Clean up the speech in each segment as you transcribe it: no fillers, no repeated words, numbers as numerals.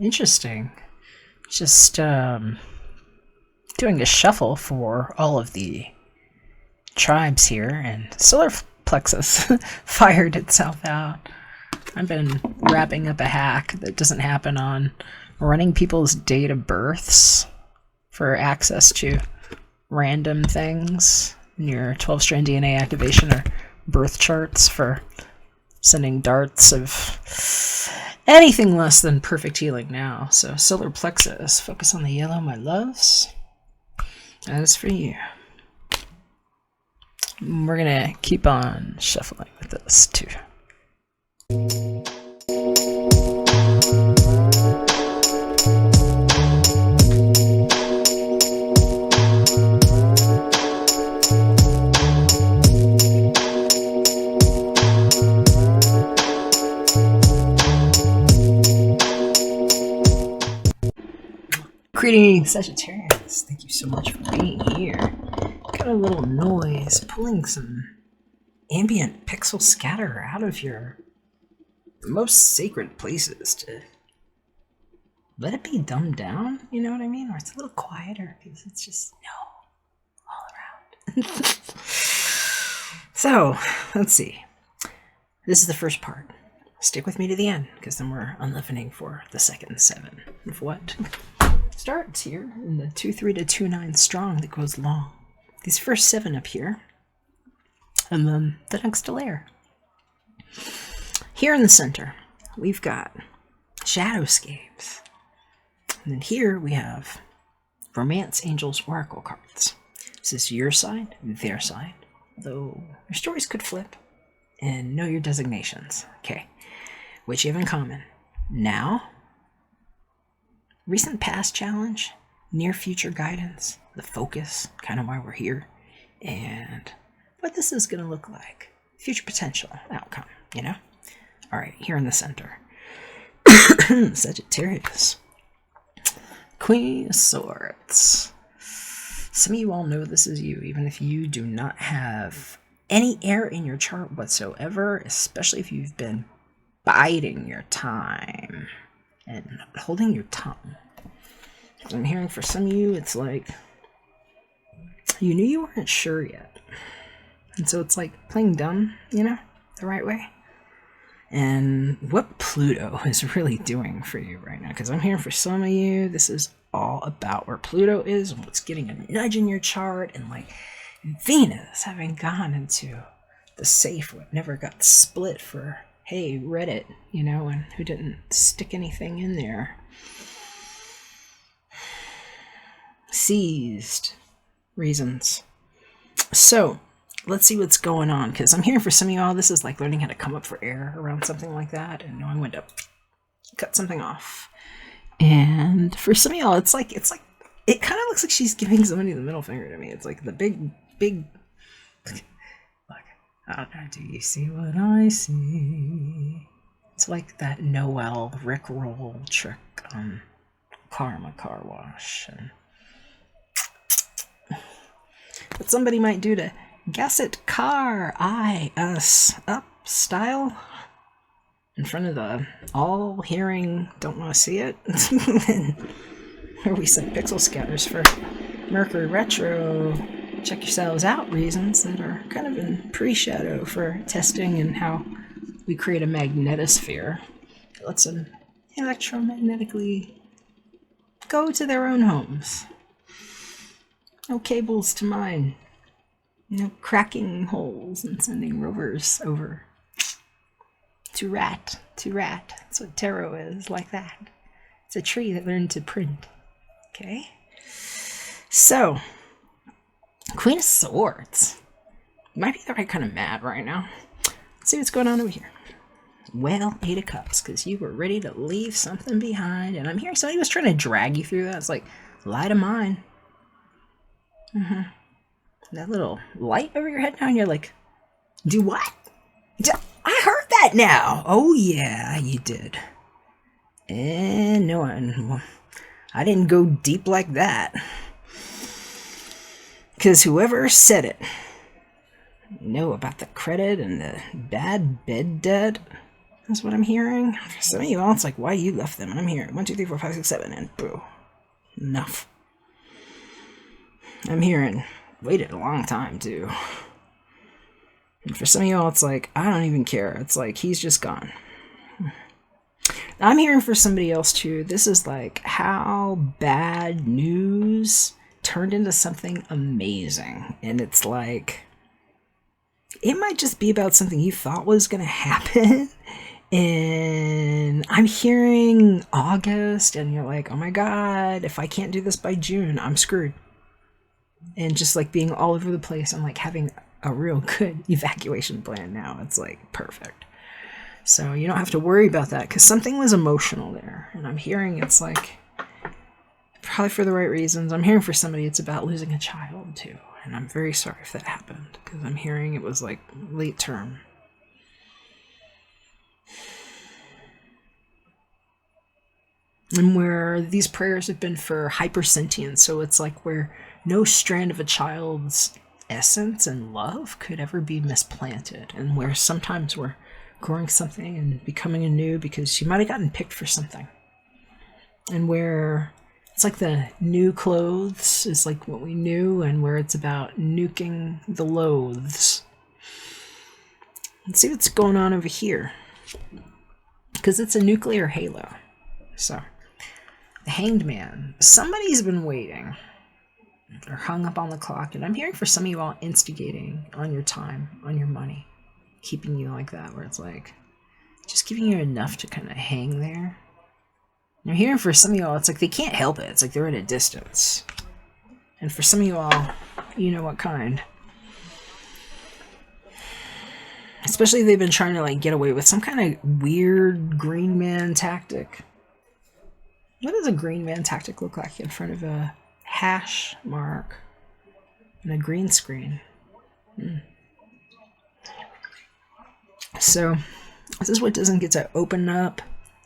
Interesting. Just doing a shuffle for all of the tribes here, and solar plexus fired itself out. I've been wrapping up a hack that doesn't happen on running people's date of births for access to random things in your 12-strand DNA activation or birth charts for sending darts of anything less than perfect healing now. So solar plexus, focus on the yellow, my loves. That is for you. We're gonna keep on shuffling with this too. Greetings, Sagittarius. Thank you so much for being here. Got a little noise, pulling some ambient pixel scatter out of your most sacred places to let it be dumbed down, you know what I mean? Or it's a little quieter because it's just all around. So, let's see. This is the first part. Stick with me to the end, because then we're unleavening for the second 7 of what starts here in the 2-3 to 2-9 strong that goes long. These first 7 up here, and then the next layer. Here in the center, we've got shadowscapes. And then here we have Romance Angels Oracle cards. This is your side, their side, though your stories could flip. And know your designations. Okay. What you have in common. Now, recent past challenge, near future guidance, the focus, kind of why we're here, and what this is going to look like. Future potential outcome, you know? All right, here in the center. Sagittarius. Queen of Swords. Some of you all know this is you, even if you do not have any air in your chart whatsoever, especially if you've been biding your time and holding your tongue. I'm hearing for some of you, it's like you knew you weren't sure yet. And so it's like playing dumb, you know, the right way. And what Pluto is really doing for you right now, because I'm hearing for some of you, this is all about where Pluto is and what's getting a nudge in your chart, and like Venus having gone into the safe what never got split for, hey, Reddit, you know, and who didn't stick anything in there. Seized reasons. So, let's see what's going on, because I'm hearing for some of y'all, this is like learning how to come up for air around something like that, and knowing when to cut something off. And for some of y'all, it's like, it kind of looks like she's giving somebody the middle finger to me. It's like the big, look, do you see what I see? It's like that Noel Rickroll trick on Karma Car Wash. And what somebody might do to guess it, car, I, us, up style in front of the all hearing, don't want to see it. Or we said pixel scatters for Mercury retro, check yourselves out reasons that are kind of in pre-shadow for testing and how we create a magnetosphere that lets them electromagnetically go to their own homes. No cables to mine. No cracking holes and sending rovers over. To rat. That's what tarot is, like that. It's a tree that learned to print. Okay? So, Queen of Swords. Might be the right kind of mad right now. Let's see what's going on over here. Well, 8 of Cups, because you were ready to leave something behind. And I'm hearing somebody was trying to drag you through that. It's like, lie to mine. That little light over your head now, and you're like, do what? I heard that now. Oh, yeah, you did. And no one. I didn't go deep like that. Because whoever said it, you know about the credit and the bad bed debt. That's what I'm hearing. For some of you all, it's like, why you left them? And I'm hearing 1, 2, 3, 4, 5, 6, 7, and boo. Enough. I'm hearing waited a long time, too. And for some of you all, it's like, I don't even care. It's like, he's just gone. I'm hearing for somebody else, too, this is like how bad news turned into something amazing. And it's like, it might just be about something you thought was going to happen. And I'm hearing August, and you're like, oh my God, if I can't do this by June, I'm screwed. And just like being all over the place and like having a real good evacuation plan now. It's like perfect. So you don't have to worry about that because something was emotional there. And I'm hearing it's like, probably for the right reasons. I'm hearing for somebody it's about losing a child too. And I'm very sorry if that happened because I'm hearing it was like late term. And where these prayers have been for hypersentience, so it's like where no strand of a child's essence and love could ever be misplanted, and where sometimes we're growing something and becoming anew because you might have gotten picked for something, and where it's like the new clothes is like what we knew, and where it's about nuking the loathes. Let's see what's going on over here, because it's a nuclear halo. So the Hanged Man. Somebody's been waiting or hung up on the clock, and I'm hearing for some of you all instigating on your time, on your money, keeping you like that, where it's like just giving you enough to kind of hang there. And I'm hearing for some of you all, it's like they can't help it. It's like they're at a distance. And for some of you all, you know what kind. Especially they've been trying to like get away with some kind of weird green man tactic. What does a green man tactic look like in front of a hash mark and a green screen? So this is what doesn't get to open up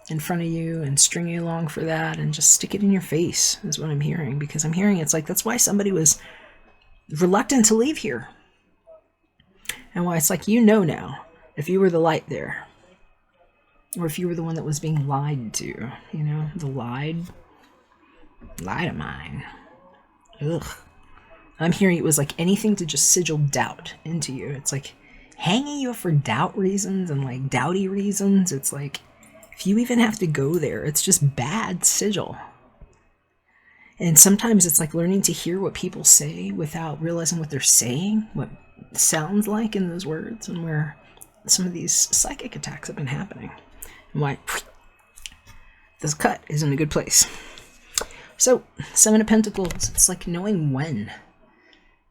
in front of you and string you along for that and just stick it in your face is what I'm hearing, because I'm hearing it's like that's why somebody was reluctant to leave here, and why it's like, you know, now if you were the light there, or if you were the one that was being lied to, you know, the lied of mine. Ugh. I'm hearing it was like anything to just sigil doubt into you. It's like hanging you up for doubt reasons and like doubty reasons. It's like if you even have to go there, it's just bad sigil. And sometimes it's like learning to hear what people say without realizing what they're saying, what it sounds like in those words, and where some of these psychic attacks have been happening. And why this cut is in a good place. So, 7 of Pentacles, it's like knowing when.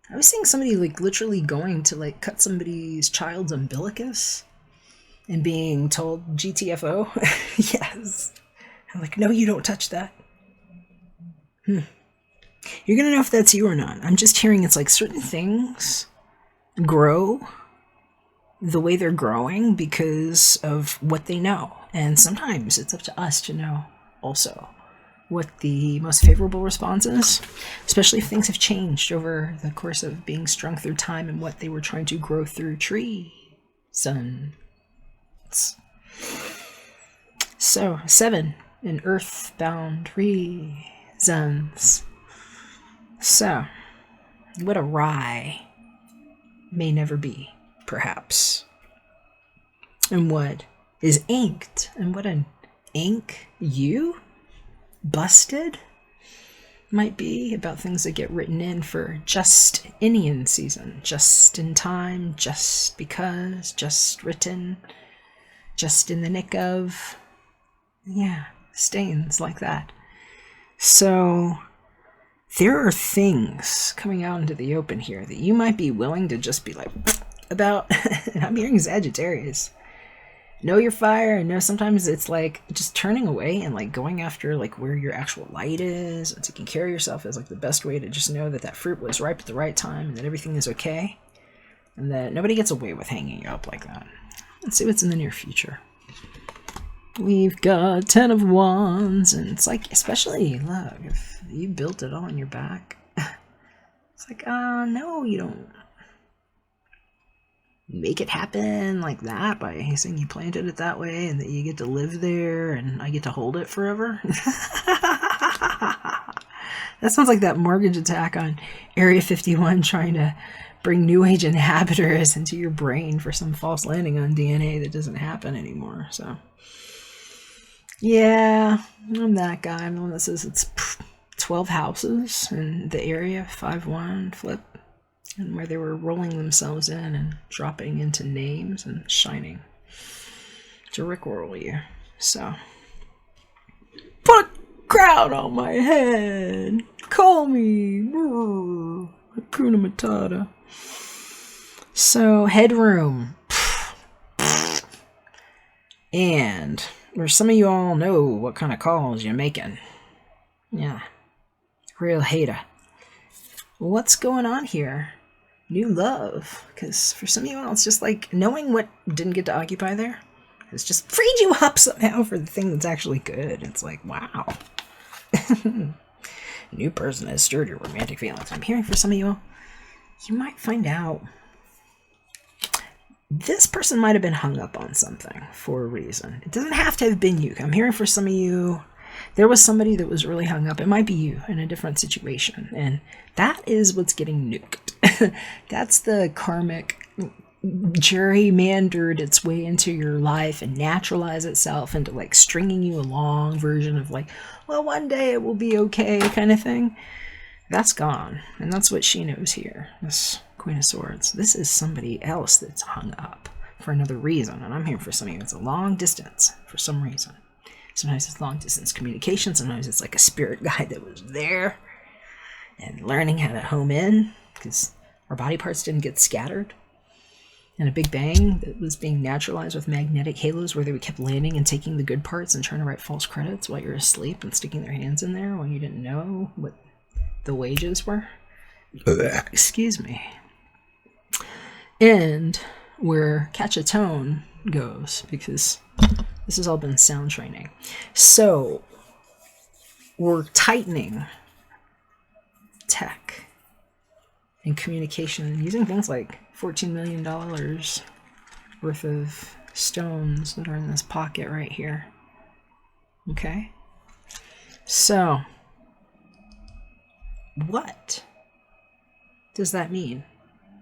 I was seeing somebody like literally going to like cut somebody's child's umbilicus and being told GTFO. Yes. I'm like, no, you don't touch that. You're gonna know if that's you or not. I'm just hearing it's like certain things grow the way they're growing because of what they know. And sometimes it's up to us to know also what the most favorable response is, especially if things have changed over the course of being strung through time and what they were trying to grow through sun. So, 7 in earthbound reasons. So, what a rye may never be, perhaps. And what is inked, and what an ink you busted might be about things that get written in for Justinian season. Just in time, just because, just written, just in the nick of. Yeah, stains like that. So there are things coming out into the open here that you might be willing to just be like about. I'm hearing Sagittarius. Know your fire, and know sometimes it's like just turning away and like going after like where your actual light is and taking care of yourself is like the best way to just know that that fruit was ripe at the right time and that everything is okay and that nobody gets away with hanging you up like that. Let's see what's in the near future. We've got 10 of Wands, and it's like, especially, look, if you built it all on your back, it's like, no, you don't. make it happen like that by saying you planted it that way and that you get to live there and I get to hold it forever. That sounds like that mortgage attack on Area 51 trying to bring New Age inhabitants into your brain for some false landing on DNA that doesn't happen anymore. So, yeah, I'm that guy. I'm the one that says it's 12 houses in the area, 5-1 flip, and where they were rolling themselves in and dropping into names and shining to rickroll you. So, put a crown on my head. Call me Hakuna Matata. So, headroom. And where some of you all know what kind of calls you're making. Yeah. Real hater. What's going on here? New love. Because for some of you all, it's just like knowing what didn't get to occupy there has just freed you up somehow for the thing that's actually good. It's like, wow. New person has stirred your romantic feelings. I'm hearing for some of you all, you might find out this person might have been hung up on something for a reason. It doesn't have to have been you. I'm hearing for some of you, there was somebody that was really hung up. It might be you in a different situation. And that is what's getting nuked. That's the karmic gerrymandered its way into your life and naturalize itself into like stringing you along version of like, well, one day it will be okay kind of thing. That's gone. And that's what she knows here. This Queen of Swords. This is somebody else that's hung up for another reason. And I'm here for some of you. It's a long distance for some reason. Sometimes it's long distance communication. Sometimes it's like a spirit guide that was there and learning how to home in because our body parts didn't get scattered in a big bang that was being naturalized with magnetic halos where they kept landing and taking the good parts and trying to write false credits while you're asleep and sticking their hands in there when you didn't know what the wages were. Excuse me. And where catch a tone goes, because this has all been sound training. So we're tightening tech and communication using things like $14 million worth of stones that are in this pocket right here. Okay? So, what does that mean?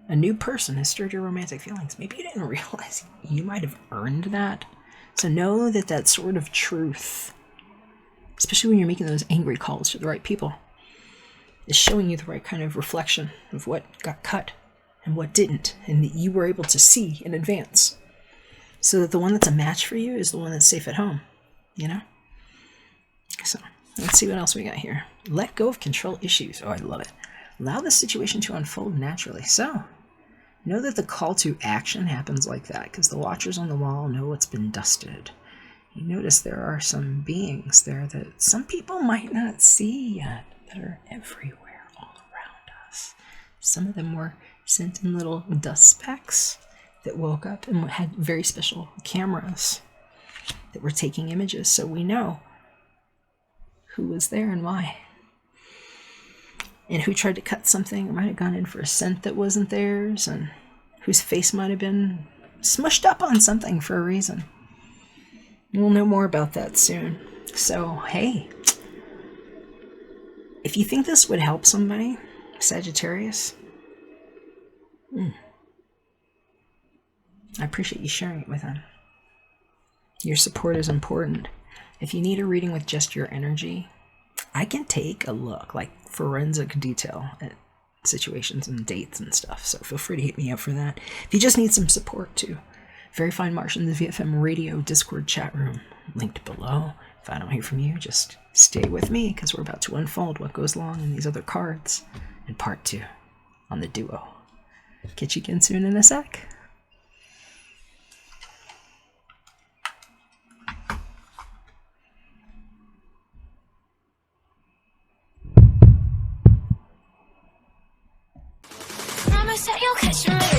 A new person has stirred your romantic feelings. Maybe you didn't realize you might have earned that. So know that that sort of truth, especially when you're making those angry calls to the right people, is showing you the right kind of reflection of what got cut and what didn't, and that you were able to see in advance. So that the one that's a match for you is the one that's safe at home, you know? So, let's see what else we got here. Let go of control issues. Oh, I love it. Allow the situation to unfold naturally. So, know that the call to action happens like that, because the watchers on the wall know what's been dusted. You notice there are some beings there that some people might not see yet, that are everywhere all around us. Some of them were sent in little dust specks that woke up and had very special cameras that were taking images, so we know who was there and why. And who tried to cut something, or might have gone in for a scent that wasn't theirs, and whose face might have been smushed up on something for a reason. We'll know more about that soon. So, hey, if you think this would help somebody, Sagittarius, I appreciate you sharing it with them. Your support is important. If you need a reading with just your energy, I can take a look, like forensic detail at situations and dates and stuff. So feel free to hit me up for that. If you just need some support too, Very Fine Martians VFM Radio Discord chat room linked below. If I don't hear from you, just stay with me because we're about to unfold what goes along in these other cards in part 2 on the duo. Catch you again soon in a sec. Promise that you'll catch me.